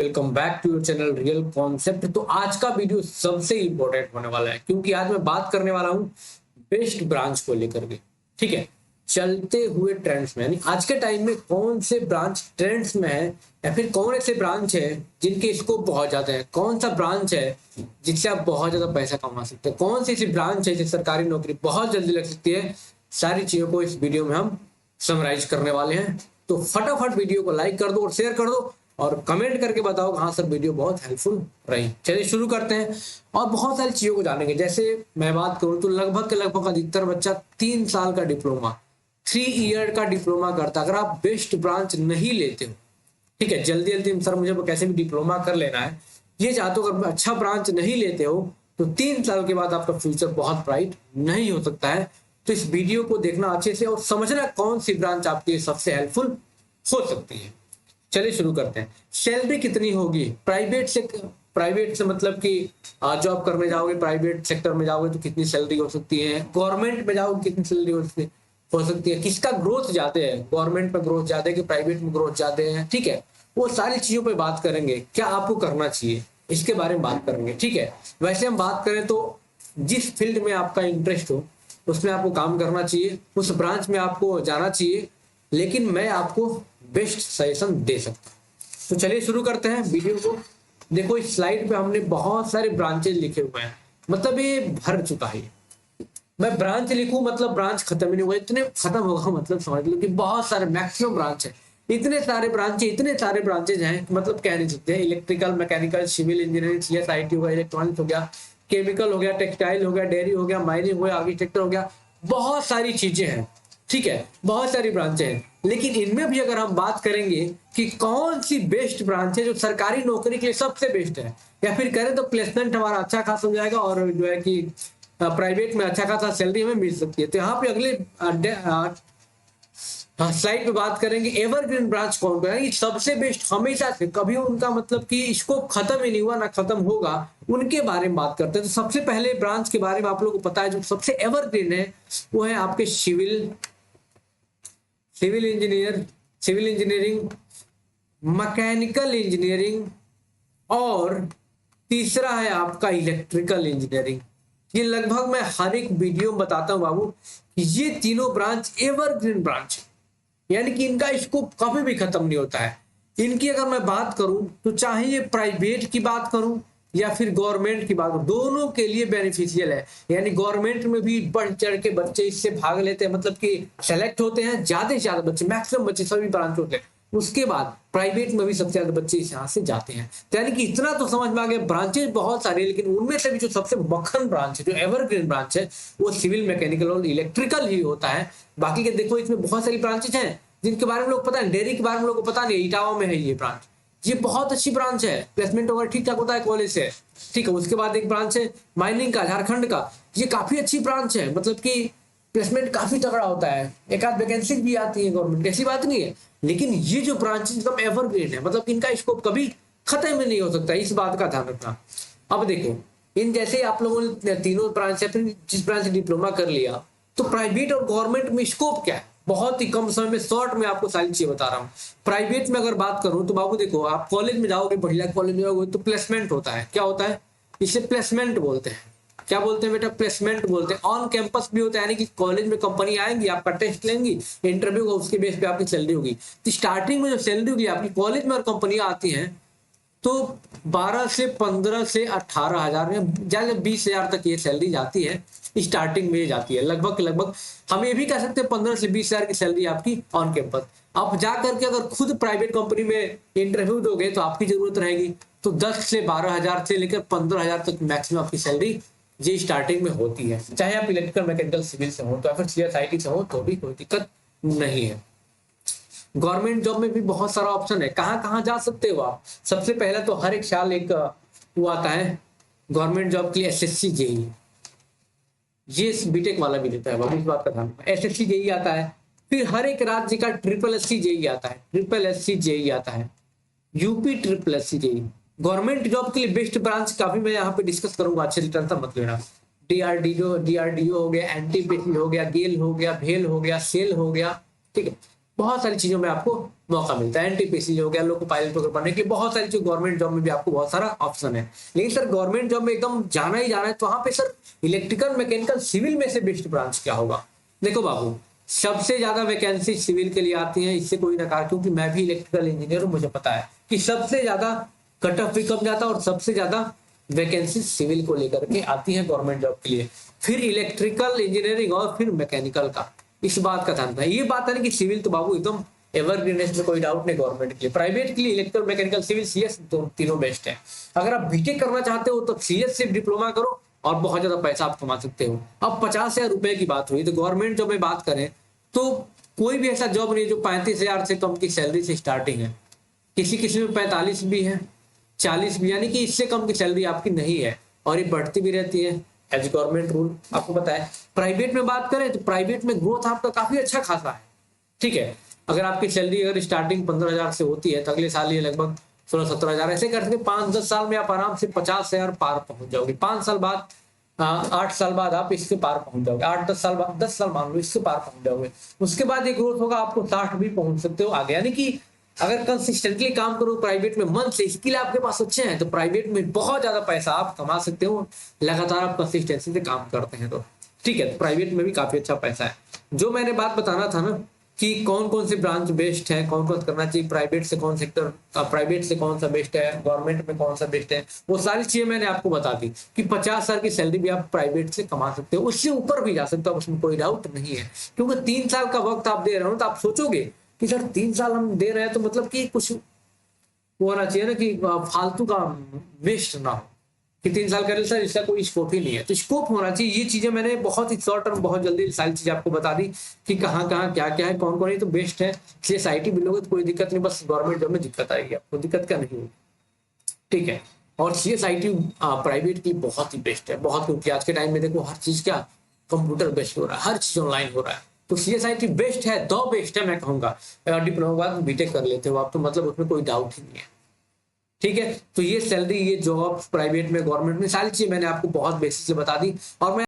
Welcome back to your channel real concept. तो आज का वीडियो सबसे इंपॉर्टेंट होने वाला है क्योंकि आज मैं बात करने वाला हूं बेस्ट ब्रांच को लेकर के। ठीक है, चलते हुए ट्रेंड्स में यानी आज के टाइम में कौन से ब्रांच ट्रेंड्स में है या फिर कौन ऐसे ब्रांच है जिनके स्कोप बहुत ज्यादा है, कौन सा ब्रांच है जिससे आप बहुत ज्यादा पैसा कमा सकते हैं, कौन सी ऐसी ब्रांच है जिससे सरकारी नौकरी बहुत जल्दी लग सकती है। सारी चीजों को इस वीडियो में हम समराइज करने वाले हैं। तो फटाफट वीडियो को लाइक कर दो और शेयर कर दो और कमेंट करके बताओ हाँ सर वीडियो बहुत हेल्पफुल रही। चलिए शुरू करते हैं और बहुत सारी चीजों को जानेंगे। जैसे मैं बात करूं तो लगभग अधिकतर बच्चा 3 साल का डिप्लोमा 3 ईयर का डिप्लोमा करता। अगर आप बेस्ट ब्रांच नहीं लेते हो, ठीक है, जल्दी जल्दी सर मुझे कैसे भी डिप्लोमा कर लेना है, ये चाहते हो, अगर अच्छा ब्रांच नहीं लेते हो तो 3 साल के बाद आपका फ्यूचर बहुत ब्राइट नहीं हो सकता है। तो इस वीडियो को देखना अच्छे से और समझना कौन सी ब्रांच आपके लिए सबसे हेल्पफुल हो सकती है। चलिए शुरू करते हैं। सैलरी कितनी होगी? प्राइवेट से मतलब कि जॉब करने जाओगे, प्राइवेट सेक्टर में जाओगे तो कितनी सैलरी हो सकती है, गवर्नमेंट में जाओगे कितनी सैलरी हो सकती है, किसका ग्रोथ ज्यादा है, गवर्नमेंट में ग्रोथ ज्यादा है कि प्राइवेट में ग्रोथ ज्यादा है। ठीक है, वो सारी चीजों पे बात करेंगे। क्या आपको करना चाहिए इसके बारे में बात करेंगे। ठीक है, वैसे हम बात करें तो जिस फील्ड में आपका इंटरेस्ट हो उसमें आपको काम करना चाहिए, उस ब्रांच में आपको जाना चाहिए, लेकिन मैं आपको बेस्ट सजेशन दे सकता हूं। तो चलिए शुरू करते हैं वीडियो को। देखो इस स्लाइड पे हमने बहुत सारे ब्रांचेज लिखे हुए हैं, मतलब ये भर चुका है। मैं ब्रांच लिखूं मतलब ब्रांच खत्म ही नहीं हुआ, इतने खत्म होगा मतलब समझ लो कि बहुत सारे मैक्सिमम ब्रांच है। इतने सारे ब्रांचेज हैं मतलब कह नहीं सकते। Electrical, mechanical, civil engineering, CSIT हो गया, इलेक्ट्रॉनिक्स हो गया, केमिकल हो गया, टेक्सटाइल हो गया, डेयरी हो गया, माइनिंग हो गया, आर्किटेक्चर हो गया, बहुत सारी चीजें हैं। ठीक है, बहुत सारी ब्रांचें हैं, लेकिन इनमें भी अगर हम बात करेंगे कि कौन सी बेस्ट ब्रांच है जो सरकारी नौकरी के लिए सबसे बेस्ट है, या फिर करें तो प्लेसमेंट हमारा अच्छा खासा हो जाएगा और जो है कि प्राइवेट में अच्छा खासा सैलरी हमें मिल सकती है। तो यहाँ पे अगले स्लाइड पे बात करेंगे एवरग्रीन ब्रांच कौन है, ये सबसे बेस्ट हमेशा से, कभी उनका मतलब कि इसको खत्म ही नहीं हुआ ना खत्म होगा, उनके बारे में बात करते हैं। तो सबसे पहले ब्रांच के बारे में आप लोगों को पता है जो सबसे एवरग्रीन है वो है आपके सिविल इंजीनियरिंग, मैकेनिकल इंजीनियरिंग और तीसरा है आपका इलेक्ट्रिकल इंजीनियरिंग। ये लगभग मैं हर एक वीडियो में बताता हूं बाबू कि ये तीनों ब्रांच एवरग्रीन ब्रांच है, यानी कि इनका स्कोप कभी भी खत्म नहीं होता है। इनकी अगर मैं बात करूं तो चाहे ये प्राइवेट की बात करूं या फिर गवर्नमेंट की बात करूं, दोनों के लिए बेनिफिशियल है। यानी गवर्नमेंट में भी बढ़ चढ़ के बच्चे इससे भाग लेते हैं, मतलब कि सेलेक्ट होते हैं ज्यादा से ज्यादा बच्चे, मैक्सिमम बच्चे सभी ब्रांच होते हैं। उसके बाद प्राइवेट में भी सबसे ज्यादा बच्चे इस यहाँ से जाते हैं। तो यानी कि इतना तो समझ में आ गया, ब्रांचेज बहुत सारी, लेकिन उनमें से भी जो सबसे मक्खन ब्रांच है, जो एवरग्रीन ब्रांच है, वो सिविल, मैकेनिकल और इलेक्ट्रिकल ही होता है। बाकी के देखो इसमें बहुत सारी ब्रांचेज हैं जिनके बारे में लोग पता है, डेयरी के बारे में लोगों को पता नहीं है, इटावा में है ये ब्रांच, ये बहुत अच्छी ब्रांच है, प्लेसमेंट वगैरह ठीक ठाक होता है कॉलेज से। ठीक है, उसके बाद एक ब्रांच है माइनिंग का, झारखंड का, ये काफी अच्छी ब्रांच है, मतलब कि प्लेसमेंट काफी तगड़ा होता है, एक आध वैकेंसी भी आती है गवर्नमेंट, ऐसी बात नहीं है। लेकिन ये जो ब्रांच एकदम एवरग्रीन है, मतलब इनका स्कोप कभी खत्म ही नहीं हो सकता, इस बात का ध्यान रखना। अब देखो इन जैसे आप लोगों ने तीनों ब्रांच है, फिर जिस ब्रांच से डिप्लोमा कर लिया तो प्राइवेट और गवर्नमेंट में स्कोप क्या है, बहुत ही कम समय में शॉर्ट में आपको सारी चीजें बता रहा हूँ। प्राइवेट में अगर बात करूं तो बाबू देखो, आप कॉलेज में जाओगे, बढ़िया कॉलेज में जाओगे तो प्लेसमेंट होता है। क्या होता है? इसे प्लेसमेंट बोलते हैं। क्या बोलते हैं बेटा? प्लेसमेंट बोलते हैं। ऑन कैंपस भी होता है, यानी कि कॉलेज में कंपनी आएंगी, आपका टेस्ट लेंगी, इंटरव्यू होगा, उसके बेस पे आपकी सैलरी होगी। तो स्टार्टिंग में जो सैलरी होगी आपकी, कॉलेज में और कंपनियां आती हैं तो 12 से 15 से 18 हजार में ज्यादा 20 हजार तक ये सैलरी जाती है, स्टार्टिंग में जाती है। लगभग हम ये भी कह सकते हैं 15 से 20 हजार की सैलरी आपकी ऑन कैंपस। आप जा करके अगर खुद प्राइवेट कंपनी में इंटरव्यू दोगे तो आपकी जरूरत रहेगी तो 10 से 12 हजार से लेकर 15 हजार तक मैक्सिमम आपकी सैलरी ये स्टार्टिंग में होती है। चाहे आप इलेक्ट्रिकल, मैकेनिकल, सिविल से हो तो या फिर CSIT से हो तो भी कोई दिक्कत नहीं है। गवर्नमेंट जॉब में भी बहुत सारा ऑप्शन है, कहाँ कहाँ जा सकते हो आप। सबसे पहले तो हर एक साल एक वो आता है गवर्नमेंट जॉब के लिए, SSC JEE, ये बीटेक वाला भी देता है, इस बात का ध्यान। SSC JEE आता है, फिर हर एक राज्य का SSC JEE आता है, SSC JEE आता है, UP SSC JEE। Government job के लिए बेस्ट ब्रांच काफी मैं यहाँ पे डिस्कस करूंगा, अच्छे से टेंशन मत लेना। DRDO हो गया, NTPC हो गया, गेल हो गया, भेल हो गया, सेल हो गया, ठीक है, बहुत सारी चीजों में आपको मौका मिलता है। एनटीपीसी हो गया, लोको पायलट वगैरह बनने के लिए बहुत सारी चीज, गवर्नमेंट जॉब में भी आपको बहुत सारा ऑप्शन है। लेकिन सर गवर्नमेंट जॉब में एकदम जाना ही जाना है तो वहां पे सर इलेक्ट्रिकल, मैकेनिकल, सिविल में से बेस्ट ब्रांच क्या होगा? देखो बाबू, सबसे ज्यादा वैकेंसी सिविल के लिए आती है, इससे कोई ना कहा, क्योंकि मैं भी इलेक्ट्रिकल इंजीनियर हूँ, मुझे पता है कि सबसे ज्यादा कट ऑफ भी कम जाता है और सबसे ज्यादा वैकेंसी सिविल को लेकर के आती है गवर्नमेंट जॉब के लिए, फिर इलेक्ट्रिकल इंजीनियरिंग और फिर मैकेनिकल का। इस बात का ध्यान रखना। ये बात है ना कि सिविल तो बाबू एकदम एवरग्रीन है, इसमें कोई डाउट नहीं। गवर्नमेंट के लिए, प्राइवेट के लिए इलेक्ट्रिकल, मैकेनिकल, सिविल, सीएस तीनों बेस्ट है। अगर आप बीटेक करना चाहते हो तो सीएस से डिप्लोमा करो और बहुत ज्यादा पैसा आप कमा सकते हो। अब 50,000 रुपए की बात हुई तो गवर्नमेंट जॉब में बात करें तो कोई भी ऐसा जॉब नहीं है जो 35,000 से कम की सैलरी से स्टार्टिंग है। किसी किसी में 45 भी है, 40 भी, यानी कि इससे कम की सैलरी आपकी नहीं है और ये बढ़ती भी रहती है एज गवर्नमेंट रूल, आपको पता है। प्राइवेट में बात करें तो प्राइवेट में ग्रोथ आपका काफी अच्छा खासा है, ठीक है। अगर आपकी सैलरी अगर स्टार्टिंग 15,000 से होती है तो अगले साल ये लगभग 16-17,000 ऐसे करके 5-10 साल में आप आराम से 50,000 पार पहुंच जाओगे। 5 साल बाद 8 साल बाद आप इसके पार पहुंच जाओगे, 8-10 साल बाद, 10 साल मान लो, इसके पार पहुंच जाओगे। उसके बाद ये ग्रोथ होगा, आपको 60 भी पहुंच सकते हो आगे। यानी कि अगर कंसिस्टेंटली काम करो प्राइवेट में, मन से, स्किल आपके पास अच्छे हैं तो प्राइवेट में बहुत ज्यादा पैसा आप कमा सकते हो, लगातार आप कंसिस्टेंसी से काम करते हैं तो, ठीक है। प्राइवेट में भी काफी अच्छा पैसा है। जो मैंने बात बताना था ना कि कौन कौन से ब्रांच बेस्ट है, कौन कौन करना चाहिए, प्राइवेट से कौन सेक्टर, प्राइवेट से कौन सा बेस्ट है, गवर्नमेंट में कौन सा बेस्ट है, वो सारी चीजें मैंने आपको बता दी कि 50,000 की सैलरी भी आप प्राइवेट से कमा सकते हो, उससे ऊपर भी जा सकते हो, उसमें कोई डाउट नहीं है। क्योंकि 3 साल का वक्त आप दे रहे हो तो आप सोचोगे कि सर 3 साल हम दे रहे हैं तो मतलब कि कुछ होना चाहिए ना कि फालतू का वेस्ट ना हो, कि 3 साल करे सर इसका कोई स्कोप ही नहीं है, तो स्कोप होना चाहिए। ये चीजें मैंने बहुत ही शॉर्ट टर्म, बहुत जल्दी सारी चीजें आपको बता दी कि कहाँ कहाँ क्या क्या है, कौन कौन है तो बेस्ट है। इसलिए SIT मिलोगे तो कोई दिक्कत नहीं, बस गवर्नमेंट जॉब में दिक्कत आएगी, आपको दिक्कत क्या नहीं होगी, ठीक है। और CSIT प्राइवेट की बहुत ही बेस्ट है, बहुत, क्योंकि आज के टाइम में देखो हर चीज क्या कंप्यूटर बेस्ड हो रहा है, हर चीज ऑनलाइन हो रहा है, तो CSIT बेस्ट है, दो बेस्ट है मैं कहूंगा। डिप्लोमा के बाद बीटेक कर लेते हो आप तो मतलब उसमें कोई डाउट ही नहीं है, ठीक है। तो ये सैलरी, ये जॉब प्राइवेट में, गवर्नमेंट में, सारी चीजें मैंने आपको बहुत बेसिक से बता दी। और मैं